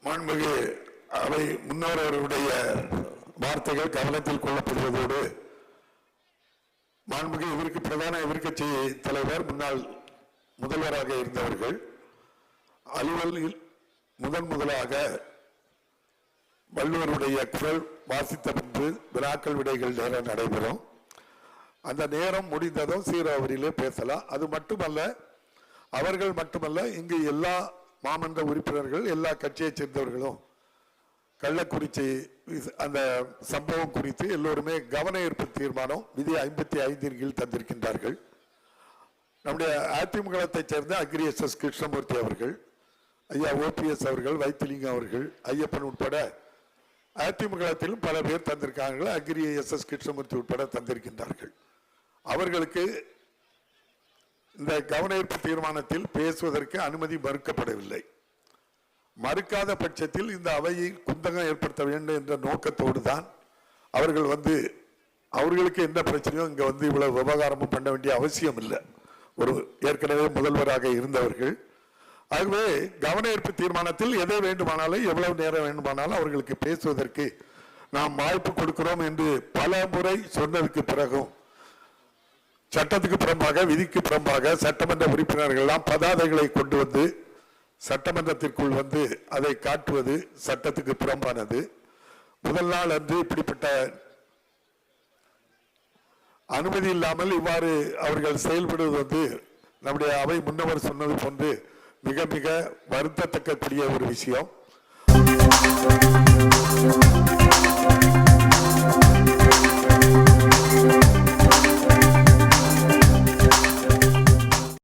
மாண்புமிகு அவை முன்னோர் அவர்களுடைய வார்த்தைகள் கவனத்தில் கொள்ளப்படுவதோடு மாண்புமிகு இவருக்கு பிரதான எதிர்க்கட்சி தலைவர் முன்னாள் முதல்வராக இருந்தவர்கள் அலுவலில் முதலாக வள்ளுவருடைய குரல் வாசித்த பின்பு வினாக்கள் விடைகள் நேரம் நடைபெறும். அந்த நேரம் முடிந்ததும் சீராவரியிலே பேசலாம். அது மட்டுமல்ல, அவர்கள் மட்டுமல்ல, இங்கு எல்லா மாமன்ற உறுப்பினர்கள் எல்லா கட்சியை சேர்ந்தவர்களும் கள்ளக்குறிச்சி அந்த சம்பவம் குறித்து எல்லோருமே கவன ஈர்ப்பு தீர்மானம் விதி 55 கீழ் தந்திருக்கின்றார்கள். நம்முடைய அதிமுகத்தை சேர்ந்த அக்ரி எஸ் கிருஷ்ணமூர்த்தி அவர்கள், ஐயா OPS அவர்கள், வைத்திலிங்கம் அவர்கள், ஐயப்பன் உட்பட அதிமுகத்திலும் பல பேர் தந்திருக்காங்க. அக்ரி SS கிருஷ்ணமூர்த்தி உட்பட தந்திருக்கின்றார்கள். அவர்களுக்கு இந்த கவன ஈர்ப்பு தீர்மானத்தில் பேசுவதற்கு அனுமதி மறுக்கப்படவில்லை. மறுக்காத பட்சத்தில் இந்த அவையை குந்தகம் ஏற்படுத்த வேண்டும் என்ற நோக்கத்தோடு தான் அவர்கள் அவர்களுக்கு எந்த பிரச்சனையும் இங்க இவ்வளவு விவகாரமும் பண்ண வேண்டிய அவசியம் இல்லை. ஒரு ஏற்கனவே முதல்வராக இருந்தவர்கள். ஆகவே கவன ஈர்ப்பு தீர்மானத்தில் எதை வேண்டுமானாலும் எவ்வளவு நேரம் வேண்டுமானாலும் அவர்களுக்கு பேசுவதற்கு நாம் வாய்ப்பு கொடுக்கிறோம் என்று பல முறை சொன்னதுக்கு பிறகும் சட்டத்துக்கு புறம்பாக விதிக்கு புறம்பாக சட்டமன்ற உறுப்பினர்கள் எல்லாம் பதாதைகளை கொண்டு வந்து சட்டமன்றத்திற்குள் அதை காட்டுவது சட்டத்துக்கு புறம்பானது. முதல் நாள் அன்று இப்படிப்பட்ட அனுமதி இல்லாமல் இவ்வாறு அவர்கள் செயல்படுவது நம்முடைய அவை முன்னவர் சொன்னது போன்று மிக மிக வருத்தத்தக்கக்கூடிய ஒரு விஷயம்.